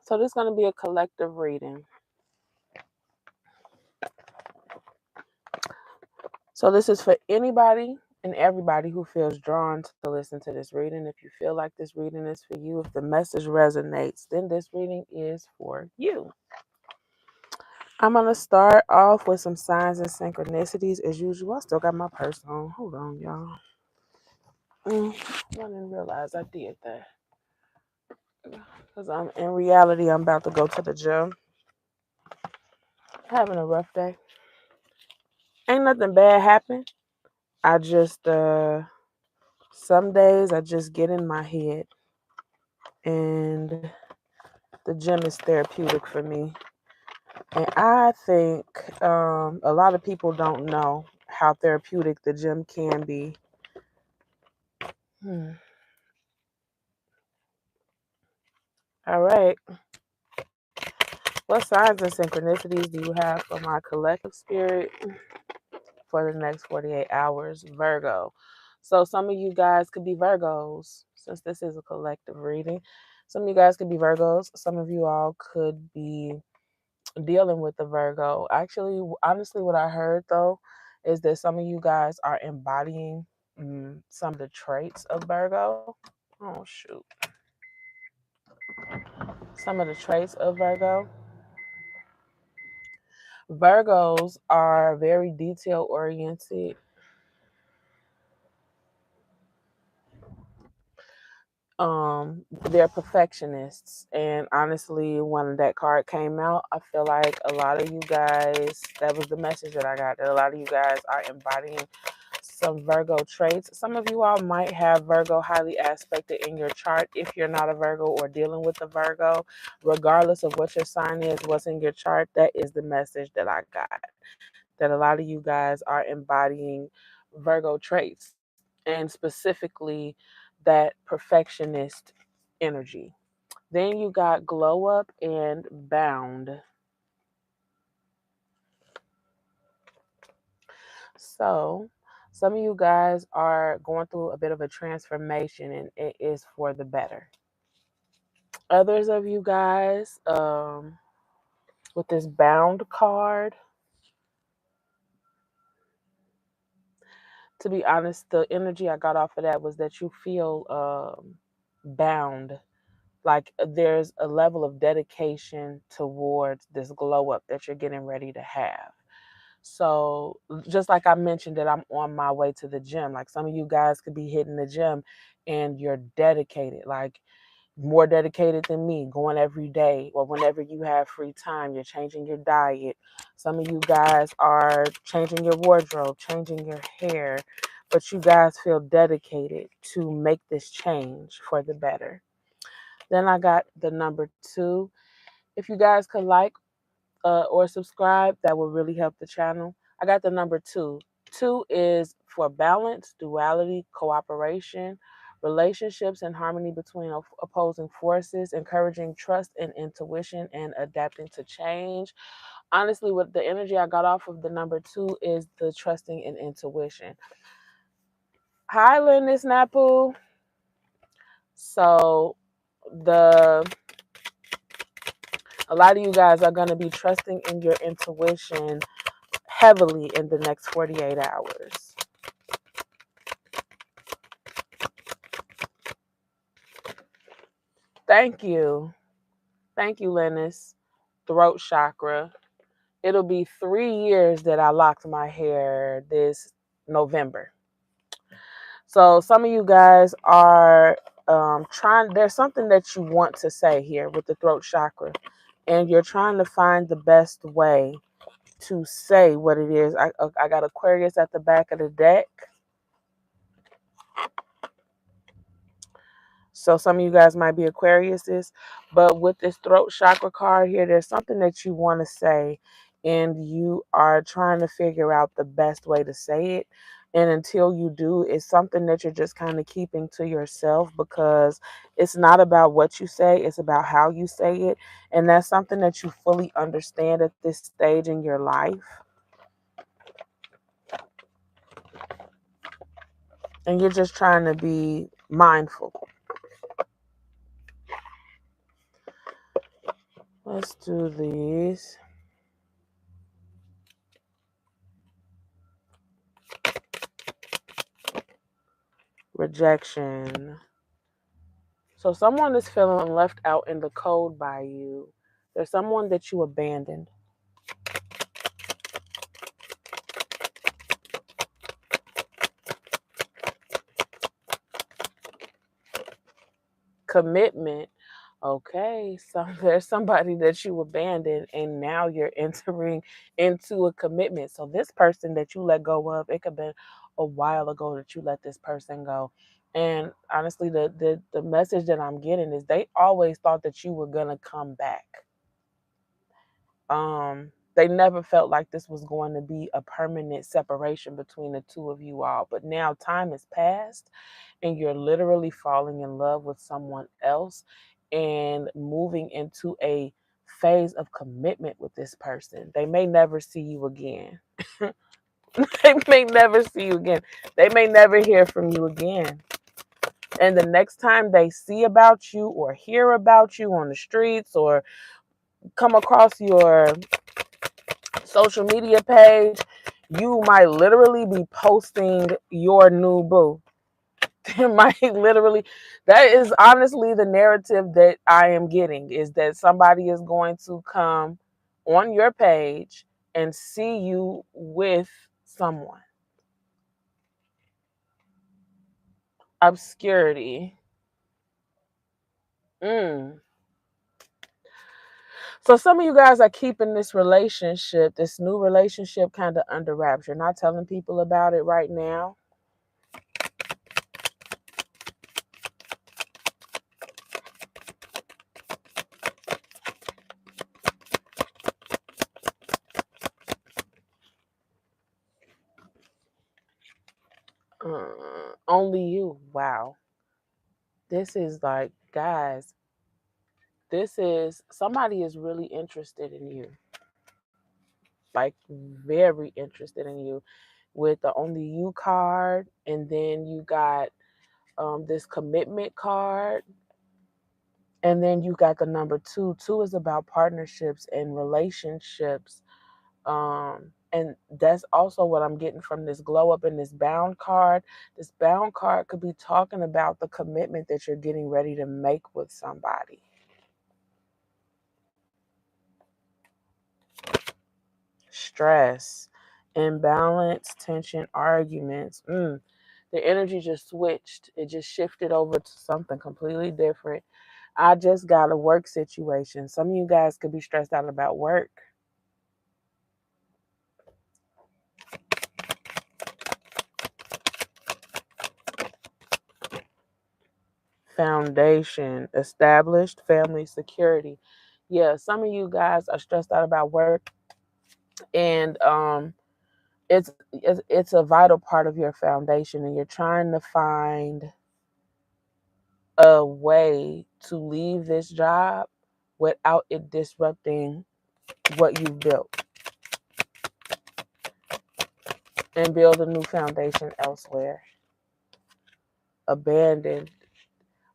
So this is going to be a collective reading. So this is for anybody and everybody who feels drawn to listen to this reading. If you feel like this reading is for you, if the message resonates, then this reading is for you. I'm going to start off with some signs and synchronicities as usual. I still got my purse on. Hold on, y'all. I didn't realize I did that. Because in reality, I'm about to go to the gym. Having a rough day. Ain't nothing bad happen. I just, some days I just get in my head. And the gym is therapeutic for me. And I think a lot of people don't know how therapeutic the gym can be. All right. What signs and synchronicities do you have for my collective spirit for the next 48 hours? Virgo. So some of you guys could be Virgos, since this is a collective reading. Some of you guys could be Virgos. Some of you all could be dealing with the Virgo. Actually, honestly, what I heard though is that some of you guys are embodying some of the traits of Virgo. Oh shoot. Some of the traits of Virgo. Virgos are very detail oriented. They're perfectionists, and honestly, when that card came out, I feel like a lot of you guys, that was the message that I got, that a lot of you guys are embodying some Virgo traits. Some of you all might have Virgo highly aspected in your chart if you're not a Virgo or dealing with a Virgo. Regardless of what your sign is, what's in your chart, that is the message that I got. That a lot of you guys are embodying Virgo traits, and specifically that perfectionist energy. Then you got glow up and bound. So some of you guys are going through a bit of a transformation, and it is for the better. Others of you guys, with this bound card, to be honest, the energy I got off of that was that you feel bound. Like there's a level of dedication towards this glow up that you're getting ready to have. So just like I mentioned that I'm on my way to the gym, like some of you guys could be hitting the gym and you're dedicated, like more dedicated than me, going every day or whenever you have free time. You're changing your diet. Some of you guys are changing your wardrobe, changing your hair, but you guys feel dedicated to make this change for the better. Then I got the number 2. If you guys could like or subscribe, that would really help the channel. I got the number 2. 2 is for balance, duality, cooperation, relationships and harmony between opposing forces, encouraging trust and intuition, and adapting to change. Honestly, with the energy I got off of the number 2 is the trusting and intuition. Hi, Linus Napu. So the a lot of you guys are going to be trusting in your intuition heavily in the next 48 hours. Thank you. Thank you, Linus. Throat chakra. It'll be 3 years that I locked my hair this November. So some of you guys are there's something that you want to say here with the throat chakra, and you're trying to find the best way to say what it is. I got Aquarius at the back of the deck. So some of you guys might be Aquariuses, but with this throat chakra card here, there's something that you want to say, and you are trying to figure out the best way to say it. And until you do, it's something that you're just kind of keeping to yourself, because it's not about what you say, it's about how you say it. And that's something that you fully understand at this stage in your life. And you're just trying to be mindful. Let's do these. Rejection. So someone is feeling left out in the cold by you. There's someone that you abandoned. Commitment. Okay, so there's somebody that you abandoned and now you're entering into a commitment. So this person that you let go of, it could have been a while ago that you let this person go. And honestly, the message that I'm getting is they always thought that you were gonna come back. They never felt like this was going to be a permanent separation between the two of you all. But now time has passed and you're literally falling in love with someone else and moving into a phase of commitment with this person. They may never see you again. They may never see you again. They may never hear from you again. And the next time they see about you or hear about you on the streets or come across your social media page, you might literally be posting your new boo. It might literally, that is honestly the narrative that I am getting, is that somebody is going to come on your page and see you with someone. Obscurity. Mm. So some of you guys are keeping this relationship, this new relationship, kind of under wraps. You're not telling people about it right now. Only you. Wow. This is like, guys, this is somebody is really interested in you, like very interested in you, with the only you card, and then you got this commitment card, and then you got the number two. Two is about partnerships and relationships. And that's also what I'm getting from this glow up in this bound card. This bound card could be talking about the commitment that you're getting ready to make with somebody. Stress, imbalance, tension, arguments. The energy just switched. It just shifted over to something completely different. I just got a work situation. Some of you guys could be stressed out about work. Foundation, established family security. Yeah, some of you guys are stressed out about work, and it's a vital part of your foundation, and you're trying to find a way to leave this job without it disrupting what you've built and build a new foundation elsewhere. Abandoned.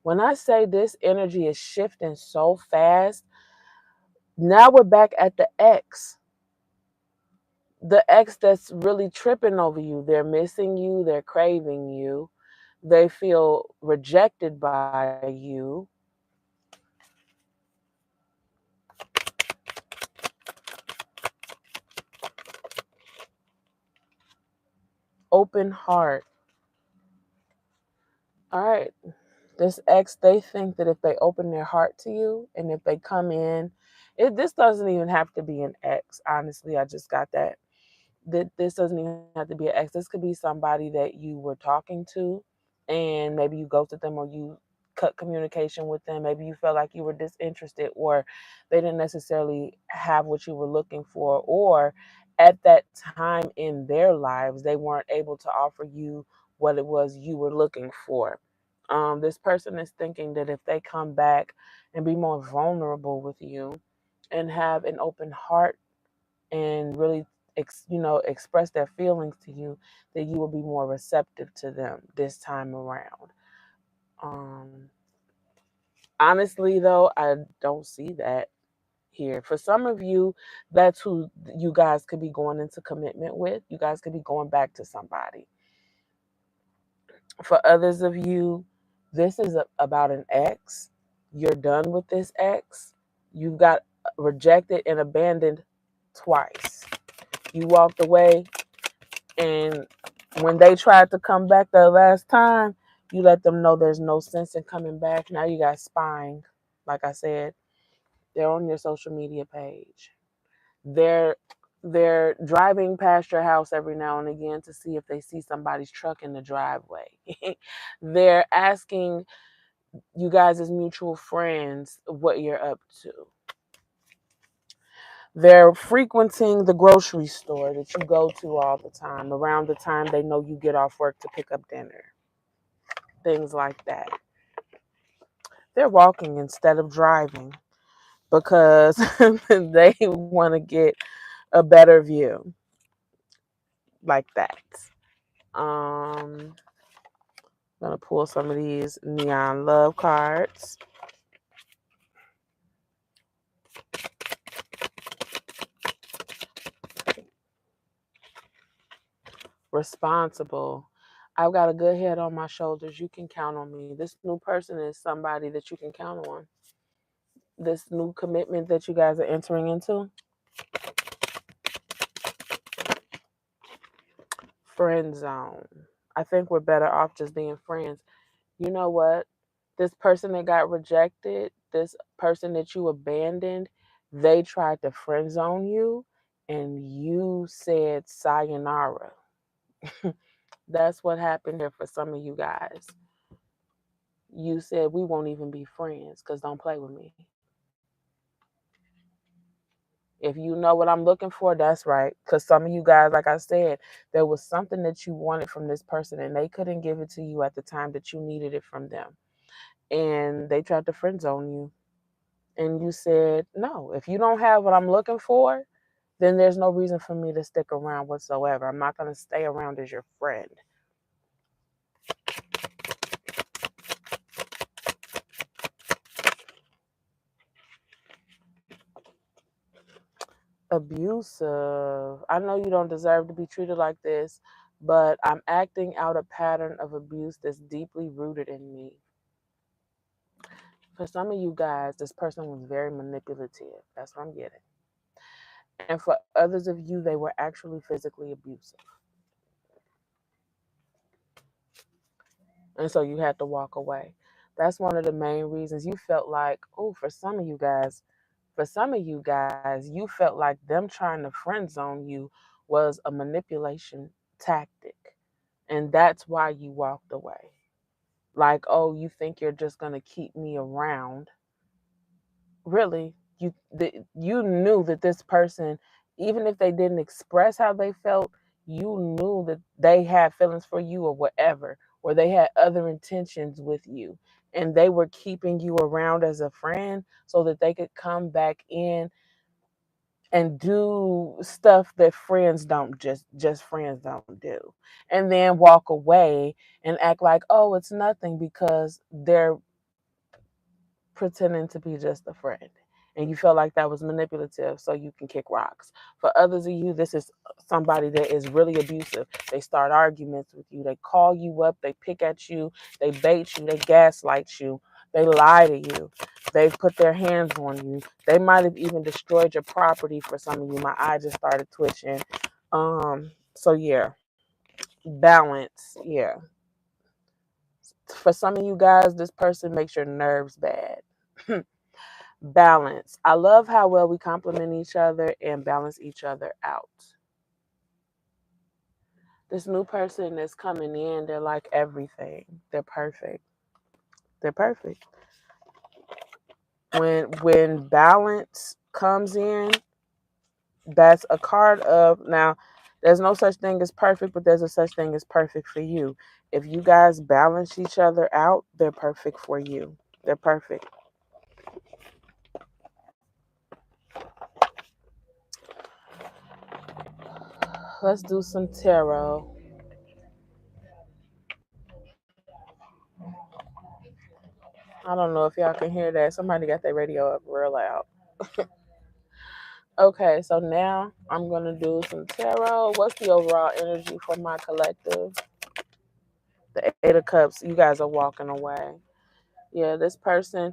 When I say this energy is shifting so fast, now we're back at the ex. The ex that's really tripping over you. They're missing you, they're craving you, they feel rejected by you. Open heart. All right. This ex, they think that if they open their heart to you and if they come in, this doesn't even have to be an ex. Honestly, I just got that. This doesn't even have to be an ex. This could be somebody that you were talking to and maybe you ghosted them or you cut communication with them. Maybe you felt like you were disinterested or they didn't necessarily have what you were looking for, or at that time in their lives, they weren't able to offer you what it was you were looking for. This person is thinking that if they come back and be more vulnerable with you and have an open heart and really express their feelings to you, that you will be more receptive to them this time around. um Honestly though, I don't see that here. For some of you, that's who you guys could be going into commitment with. You guys could be going back to somebody. For others of you, this is about an ex. You're done with this ex. You've got rejected and abandoned twice. You walked away, and when they tried to come back the last time, you let them know there's no sense in coming back. Now you got spying. Like I said, they're on your social media page. They're they're driving past your house every now and again to see if they see somebody's truck in the driveway. They're asking you guys as mutual friends what you're up to. They're frequenting the grocery store that you go to all the time around the time they know you get off work to pick up dinner. Things like that. They're walking instead of driving because they want to get a better view, like that. I'm gonna pull some of these neon love cards. Responsible. I've got a good head on my shoulders. You can count on me. This new person is somebody that you can count on. This new commitment that you guys are entering into. Friend zone. I think we're better off just being friends. You know what? This person that got rejected, this person that you abandoned, they tried to friend zone you and you said sayonara. That's what happened here for some of you guys. You said we won't even be friends because don't play with me. If you know what I'm looking for, that's right. Because some of you guys, like I said, there was something that you wanted from this person and they couldn't give it to you at the time that you needed it from them. And they tried to friend zone you. And you said, no, if you don't have what I'm looking for, then there's no reason for me to stick around whatsoever. I'm not going to stay around as your friend. Abusive. I know you don't deserve to be treated like this, but I'm acting out a pattern of abuse that's deeply rooted in me. For some of you guys, this person was very manipulative. That's what I'm getting. And for others of you, they were actually physically abusive. And so you had to walk away. That's one of the main reasons you felt like, oh, for some of you guys, you felt like them trying to friend zone you was a manipulation tactic. And that's why you walked away. Like, oh, you think you're just going to keep me around. Really, you knew that this person, even if they didn't express how they felt, you knew that they had feelings for you or whatever, or they had other intentions with you. And they were keeping you around as a friend so that they could come back in and do stuff that friends don't just friends don't do, and then walk away and act like, oh, it's nothing, because they're pretending to be just a friend, and you felt like that was manipulative so you can kick rocks. For others of you, this is somebody that is really abusive. They start arguments with you, they call you up, they pick at you, they bait you, they gaslight you, they lie to you, they've put their hands on you, they might have even destroyed your property. For some of you, my eye just started twitching. So yeah, balance. Yeah, for some of you guys, this person makes your nerves bad. Balance. I love how well we complement each other and balance each other out. This new person that's coming in, they're like everything. They're perfect. They're perfect. When balance comes in, that's a card of, now there's no such thing as perfect, but there's a such thing as perfect for you. If you guys balance each other out, they're perfect for you. They're perfect. Let's do some tarot. I don't know if y'all can hear that. Somebody got their radio up real loud. Okay, so now I'm going to do some tarot. What's the overall energy for my collective? The Eight of Cups, you guys are walking away. Yeah, this person,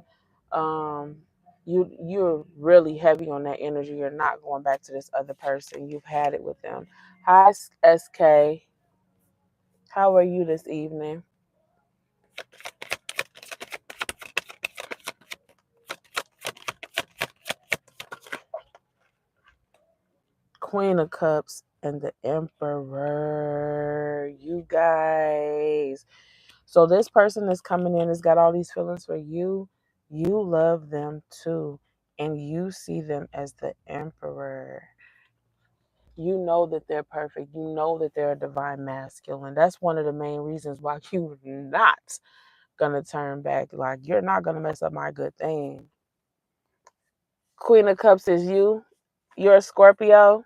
um, you're really heavy on that energy. You're not going back to this other person. You've had it with them. Hi, SK. How are you this evening? Queen of Cups and the Emperor. You guys. So this person that's coming in has got all these feelings for you. You love them too. And you see them as the Emperor. You know that they're perfect. You know that they're a divine masculine. That's one of the main reasons why you're not going to turn back. Like, you're not going to mess up my good thing. Queen of Cups is you. You're a Scorpio.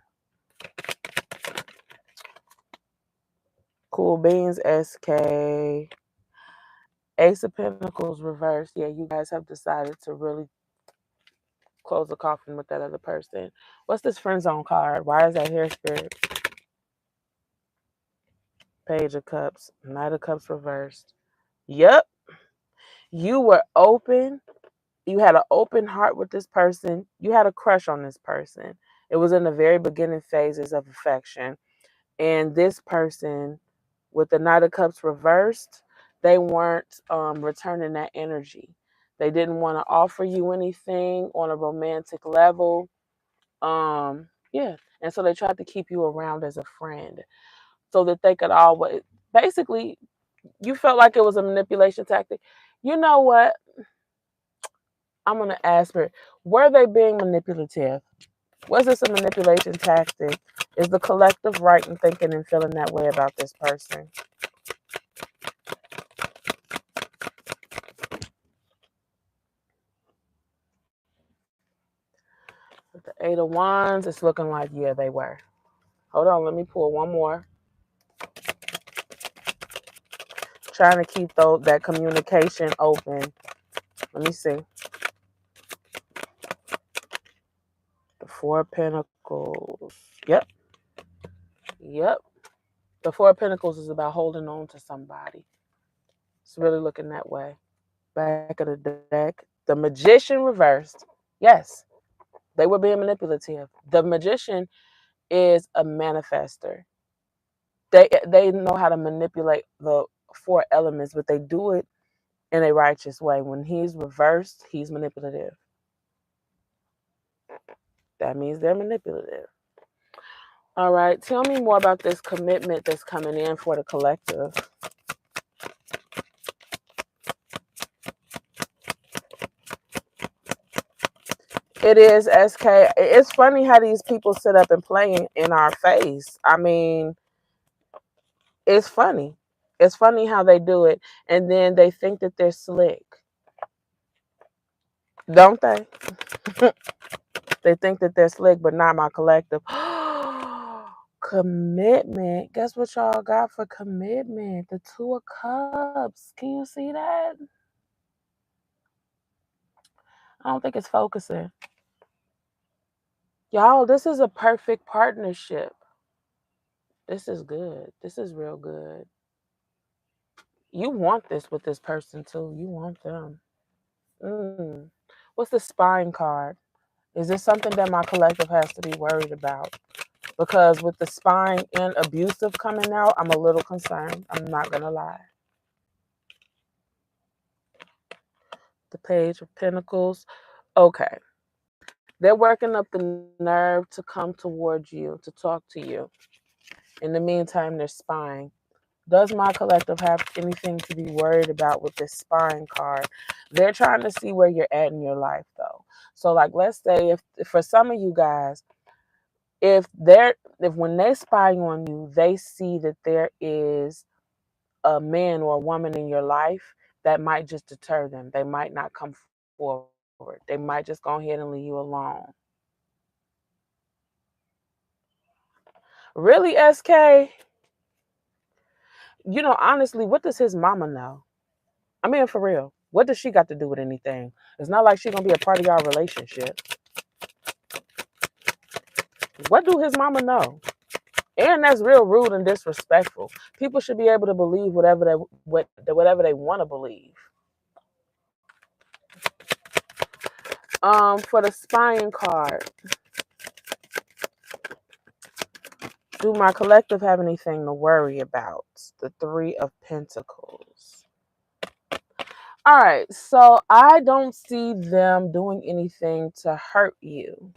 Cool Beans, SK. Ace of Pentacles reversed. Yeah, you guys have decided to really close the coffin with that other person. What's this friend zone card? Why is that here, Spirit? Page of Cups. Knight of Cups reversed. Yep. You were open. You had an open heart with this person. You had a crush on this person. It was in the very beginning phases of affection. And this person, with the Knight of Cups reversed, they weren't returning that energy. They didn't want to offer you anything on a romantic level. Yeah. And so they tried to keep you around as a friend so that they could always, basically, you felt like it was a manipulation tactic. You know what? I'm going to ask her, were they being manipulative? Was this a manipulation tactic? Is the collective right in thinking and feeling that way about this person? With the Eight of Wands, it's looking like, yeah, they were. Hold on, let me pull one more. Trying to keep that communication open. Let me see. The Four of Pentacles. Yep. Yep. The Four of Pentacles is about holding on to somebody. It's really looking that way. Back of the deck. The Magician reversed. Yes, they were being manipulative. The Magician is a manifester. They know how to manipulate the four elements, but they do it in a righteous way. When he's reversed, he's manipulative. That means they're manipulative. All right, tell me more about this commitment that's coming in for the collective. It is, SK. It's funny how these people sit up and play in our face. I mean, it's funny. It's funny how they do it. And then they think that they're slick. Don't they? They think that they're slick, but not my collective. Commitment. Guess what y'all got for commitment? The Two of Cups. Can you see that? I don't think it's focusing. Y'all, this is a perfect partnership. This is good. This is real good. You want this with this person too. You want them. What's the Spine card? Is this something that my collective has to be worried about? Because with the spine and abusive coming out, I'm a little concerned. I'm not going to lie. The Page of Pentacles. Okay. They're working up the nerve to come towards you, to talk to you. In the meantime, they're spying. Does my collective have anything to be worried about with this spying card? They're trying to see where you're at in your life, though. So, like, let's say if for some of you guys, if when they spy on you, they see that there is a man or a woman in your life that might just deter them. They might not come forward. They might just go ahead and leave you alone. Really, SK? You know, honestly, what does his mama know? I mean, for real. What does she got to do with anything? It's not like she's going to be a part of y'all relationship. What do his mama know? And that's real rude and disrespectful. People should be able to believe whatever they want to believe. For the spying card, do my collective have anything to worry about? The Three of Pentacles. All right, so I don't see them doing anything to hurt you.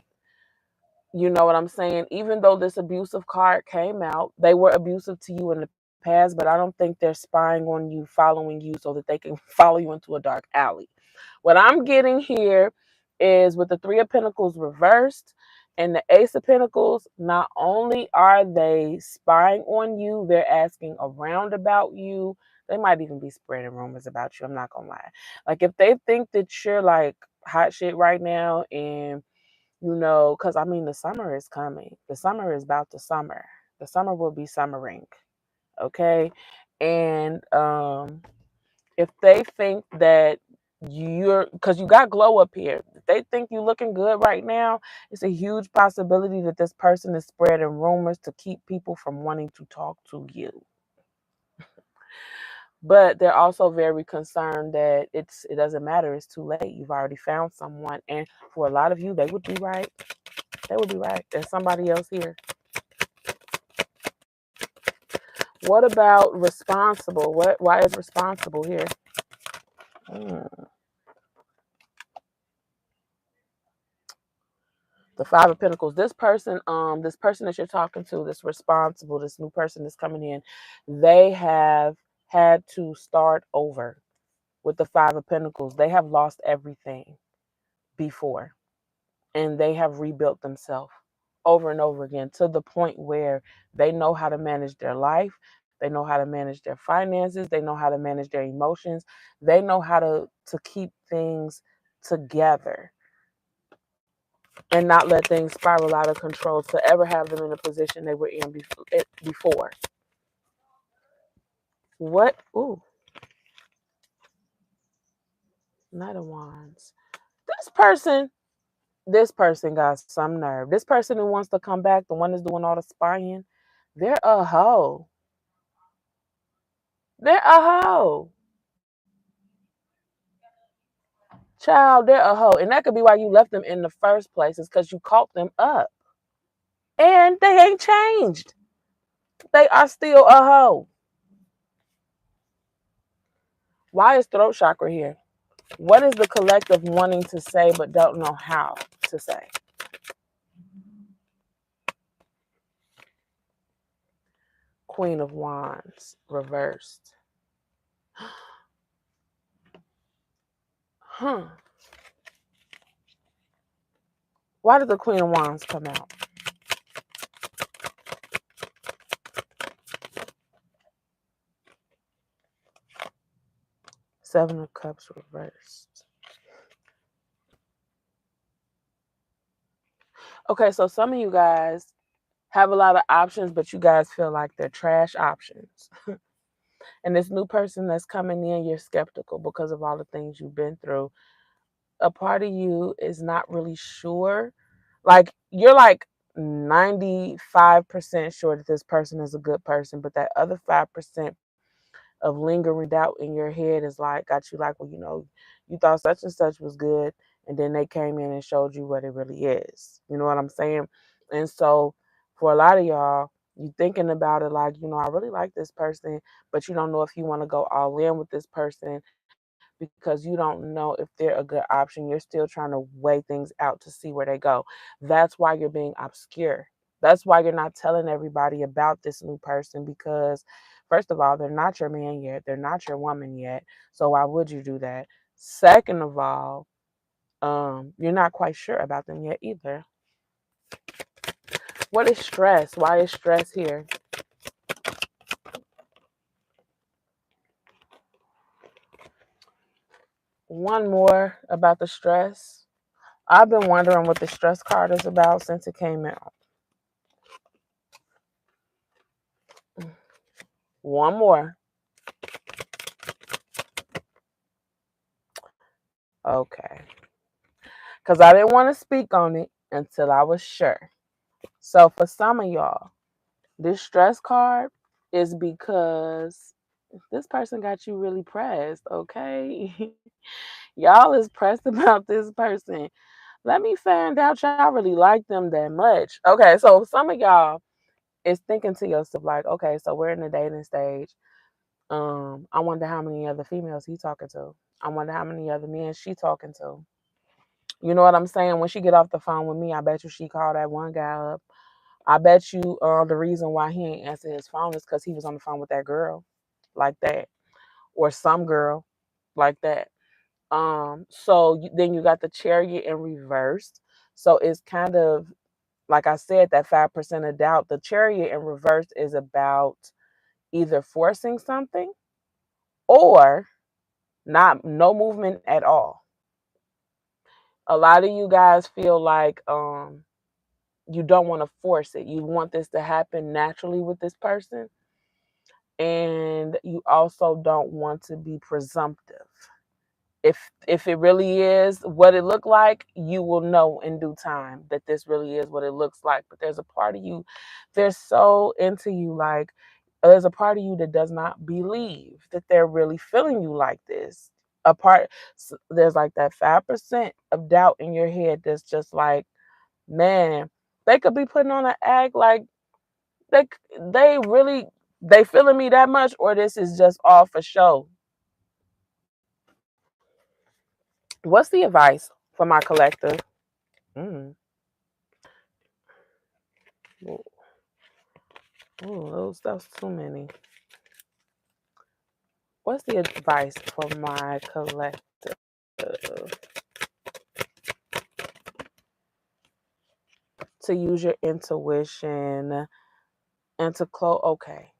You know what I'm saying? Even though this abusive card came out, they were abusive to you in the past, but I don't think they're spying on you, following you so that they can follow you into a dark alley. What I'm getting here is with the Three of Pentacles reversed and the Ace of Pentacles, not only are they spying on you, they're asking around about you. They might even be spreading rumors about you. I'm not going to lie. Like if they think that you're like hot shit right now and because I mean, the summer is coming. The summer is about to summer. The summer will be summering. Okay. And if they think that because you got glow up here, if they think you're looking good right now, it's a huge possibility that this person is spreading rumors to keep people from wanting to talk to you. But they're also very concerned that it doesn't matter. It's too late. You've already found someone. And for a lot of you, they would be right. They would be right. There's somebody else here. What about responsible? Why is responsible here? The Five of Pentacles. This person that you're talking to, this responsible, this new person that's coming in, they have had to start over with the Five of Pentacles. They have lost everything before, and they have rebuilt themselves over and over again to the point where they know how to manage their life. They know how to manage their finances. They know how to manage their emotions. They know how to keep things together and not let things spiral out of control to ever have them in the position they were in before. What? Ooh, Knight of Wands. This person got some nerve. This person who wants to come back, the one that's doing all the spying, they're a hoe. They're a hoe. Child, they're a hoe. And that could be why you left them in the first place, is because you caught them up. And they ain't changed. They are still a hoe. Why is throat chakra here? What is the collective wanting to say but don't know how to say? Queen of Wands reversed. Why did the Queen of Wands come out? Seven of Cups reversed. Okay, so some of you guys have a lot of options, but you guys feel like they're trash options. And this new person that's coming in, you're skeptical because of all the things you've been through. A part of you is not really sure. Like, you're like 95% sure that this person is a good person, but that other 5% of lingering doubt in your head is like, got you like, well, you thought such and such was good, and then they came in and showed you what it really is. You know what I'm saying? And so for a lot of y'all, you thinking about it like, I really like this person, but you don't know if you want to go all in with this person because you don't know if they're a good option. You're still trying to weigh things out to see where they go. That's why you're being obscure. That's why you're not telling everybody about this new person, because first of all, they're not your man yet. They're not your woman yet. So why would you do that? Second of all, you're not quite sure about them yet either. What is stress? Why is stress here? One more about the stress. I've been wondering what the stress card is about since it came out. One more. Okay. Because I didn't want to speak on it until I was sure. So for some of y'all, this stress card is because this person got you really pressed, okay? Y'all is pressed about this person. Let me find out y'all really like them that much. Okay, so some of y'all is thinking to yourself like, okay, so we're in the dating stage. I wonder how many other females he talking to. I wonder how many other men she talking to. You know what I'm saying? When she get off the phone with me, I bet you she called that one guy up. I bet you the reason why he ain't answer his phone is because he was on the phone with that girl, like that, or some girl, like that. Then you got the chariot in reverse. So it's kind of like I said, that 5% of doubt. The chariot in reverse is about either forcing something or not no movement at all. A lot of you guys feel like you don't want to force it. You want this to happen naturally with this person, and you also don't want to be presumptive. If it really is what it looked like, you will know in due time that this really is what it looks like. But there's a part of you, they're so into you, like there's a part of you that does not believe that they're really feeling you like this. A part, there's like that 5% of doubt in your head that's just like, man, they could be putting on an act like they they really they feeling me that much, or this is just all for show. What's the advice for my collective? Mm. Oh, that's too many. What's the advice for my collective? To use your intuition and to close. Okay,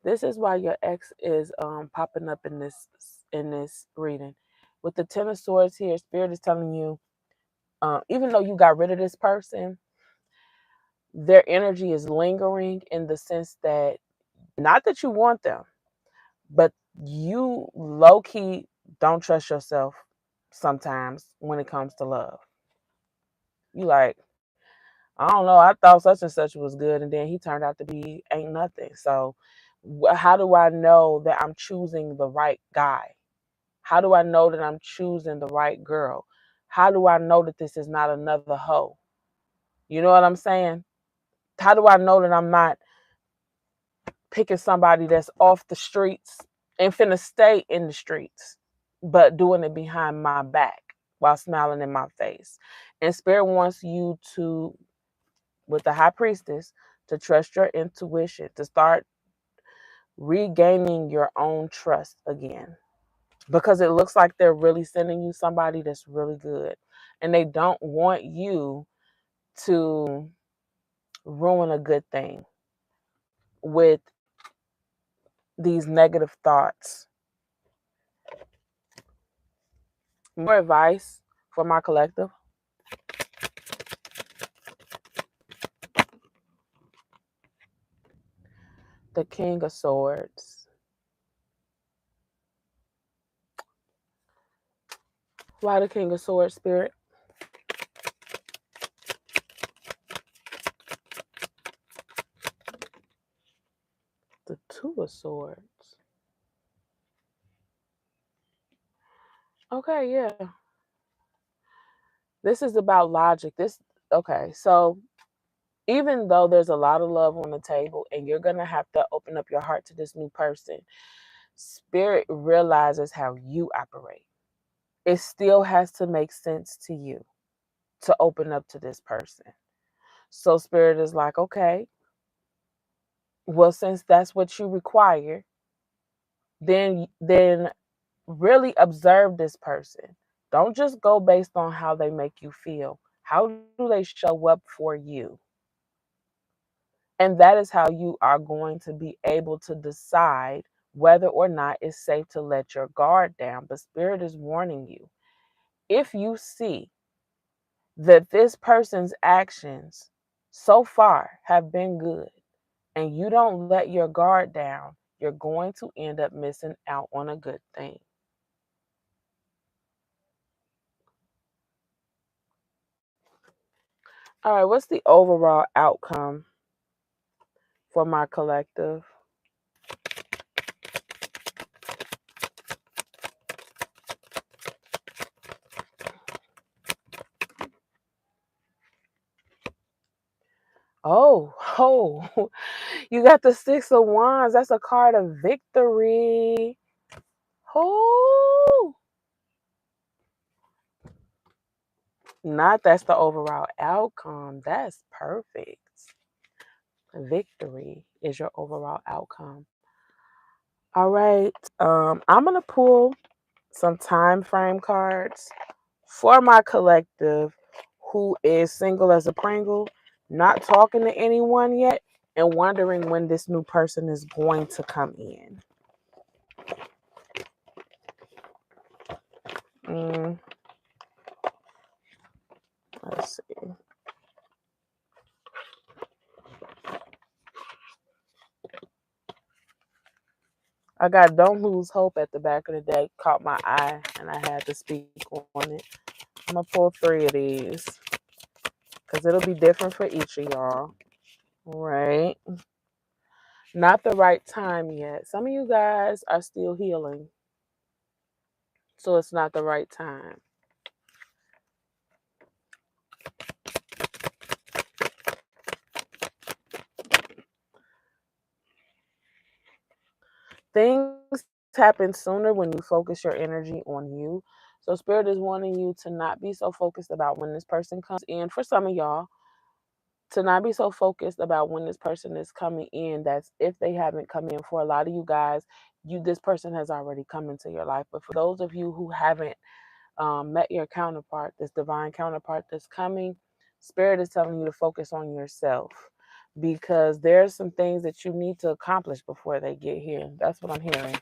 this is why your ex is popping up in this reading. With the Ten of Swords here, Spirit is telling you, even though you got rid of this person, their energy is lingering in the sense that not that you want them, but you low key don't trust yourself sometimes when it comes to love. You like, I don't know, I thought such and such was good, and then he turned out to be ain't nothing. So, how do I know that I'm choosing the right guy? How do I know that I'm choosing the right girl? How do I know that this is not another hoe? You know what I'm saying? How do I know that I'm not picking somebody that's off the streets and finna stay in the streets, but doing it behind my back while smiling in my face? And Spirit wants you to, with the High Priestess, to trust your intuition, to start regaining your own trust again. Because it looks like they're really sending you somebody that's really good. And they don't want you to ruin a good thing with these negative thoughts. More advice for my collective. The King of Swords. Why the King of Swords, Spirit? The Two of Swords. Okay, yeah. This is about logic. Okay, so even though there's a lot of love on the table and you're going to have to open up your heart to this new person, Spirit realizes how you operate. It still has to make sense to you to open up to this person. So Spirit is like, okay, well, since that's what you require, then really observe this person. Don't just go based on how they make you feel. How do they show up for you? And that is how you are going to be able to decide whether or not it's safe to let your guard down. But Spirit is warning you. If you see that this person's actions so far have been good and you don't let your guard down, you're going to end up missing out on a good thing. All right, what's the overall outcome for my collective? Oh, oh, you got the Six of Wands. That's a card of victory. Oh, not that's the overall outcome. That's perfect. Victory is your overall outcome. All right. I'm gonna pull some time frame cards for my collective who is single as a Pringle, not talking to anyone yet, and wondering when this new person is going to come in. Mm, let's see. I got Don't Lose Hope at the back of the deck, caught my eye, and I had to speak on it. I'm going to pull 3 of these because it'll be different for each of y'all. Right? Not the right time yet. Some of you guys are still healing, so it's not the right time. Things happen sooner when you focus your energy on you. So Spirit is wanting you to not be so focused about when this person comes in. For some of y'all, to not be so focused about when this person is coming in. That's if they haven't come in. For a lot of you guys, this person has already come into your life. But for those of you who haven't met your counterpart, this divine counterpart that's coming, Spirit is telling you to focus on yourself because there's some things that you need to accomplish before they get here. That's what I'm hearing.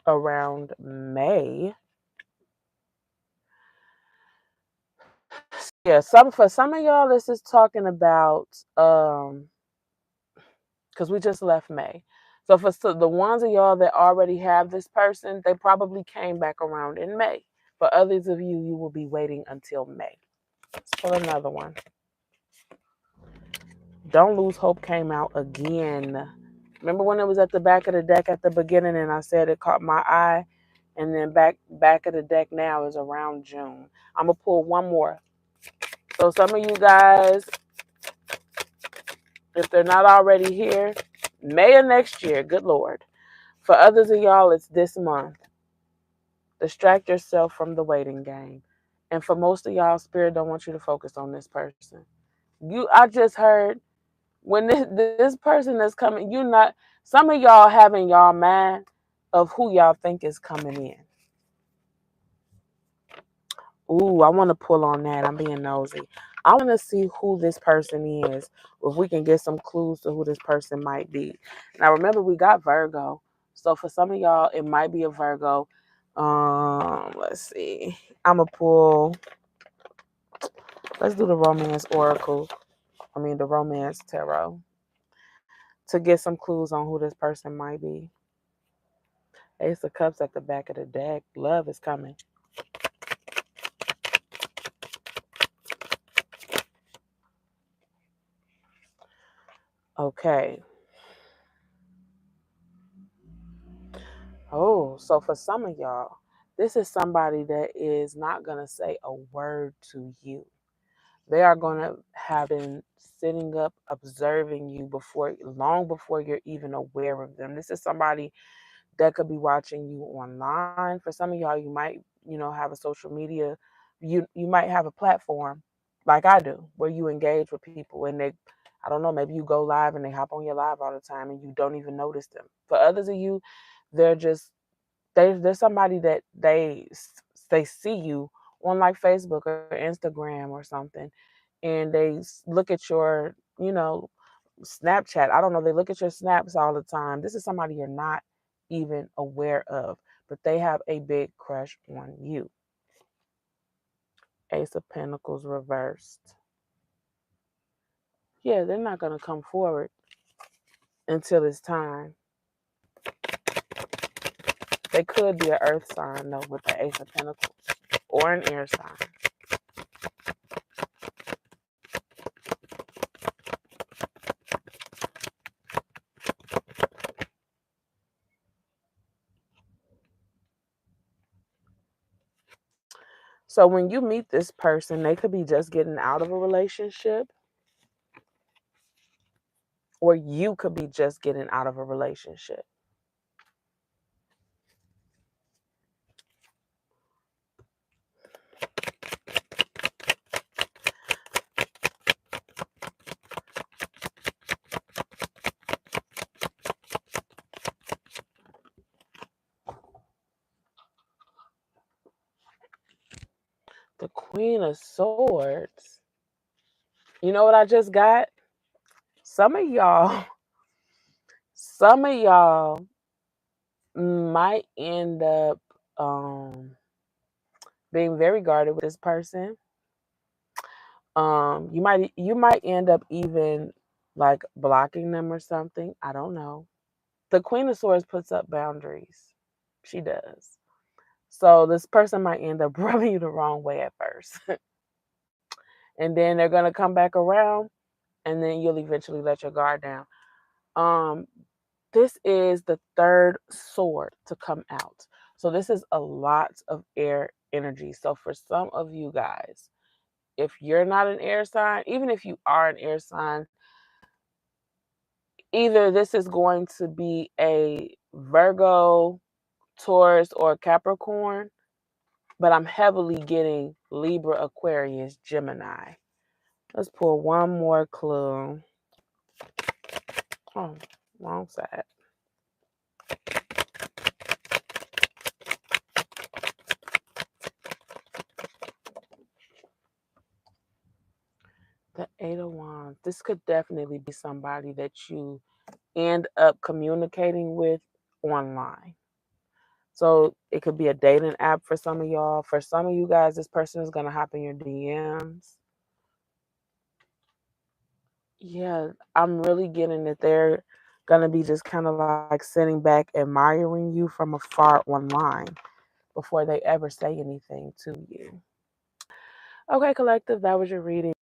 Around May. Yeah, for some of y'all, this is talking about because we just left May. So for the ones of y'all that already have this person, they probably came back around in May. For others of you, you will be waiting until May. Let's pull another one. Don't Lose Hope came out again. Remember when it was at the back of the deck at the beginning and I said it caught my eye? And then back of the deck now is around June. I'm going to pull one more. So some of you guys, if they're not already here, May of next year, good Lord. For others of y'all, it's this month. Distract yourself from the waiting game. And for most of y'all, Spirit don't want you to focus on this person. I just heard when this person is coming, some of y'all having y'all mind of who y'all think is coming in. Ooh, I want to pull on that. I'm being nosy. I want to see who this person is. If we can get some clues to who this person might be. Now, remember, we got Virgo. So for some of y'all, it might be a Virgo. Let's see. I'm going to pull. Let's do the romance oracle. The romance tarot. To get some clues on who this person might be. Ace of Cups at the back of the deck. Love is coming. Okay. Oh, so for some of y'all, this is somebody that is not going to say a word to you. They are going to have been sitting up observing you long before you're even aware of them. This is somebody that could be watching you online. For some of y'all, you might, have a social media. You might have a platform like I do where you engage with people and I don't know, maybe you go live and they hop on your live all the time and you don't even notice them. For others of you, they're just there's somebody that they see you on like Facebook or Instagram or something, and they look at your Snapchat. I don't know. They look at your snaps all the time. This is somebody you're not even aware of, but they have a big crush on you. Ace of Pentacles reversed. Yeah, they're not gonna come forward until it's time. They could be an earth sign, though, with the Ace of Pentacles, or an air sign. So when you meet this person, they could be just getting out of a relationship, or you could be just getting out of a relationship. The Queen of Swords. You know what I just got? Some of y'all, some of y'all might end up being very guarded with this person. You might end up even like blocking them or something. I don't know. The Queen of Swords puts up boundaries. She does. So this person might end up rubbing you the wrong way at first. And then they're gonna come back around, and then you'll eventually let your guard down. Um, this is the third sword to come out. So this is a lot of air energy. So for some of you guys, if you're not an air sign, even if you are an air sign, either this is going to be a Virgo, Taurus, or Capricorn, but I'm heavily getting Libra, Aquarius, Gemini. Let's pull one more clue. Oh, wrong side. The Eight of Wands. This could definitely be somebody that you end up communicating with online. So it could be a dating app for some of y'all. For some of you guys, this person is going to hop in your DMs. Yeah, I'm really getting that they're going to be just kind of like sitting back, admiring you from afar online before they ever say anything to you. Okay, collective, that was your reading.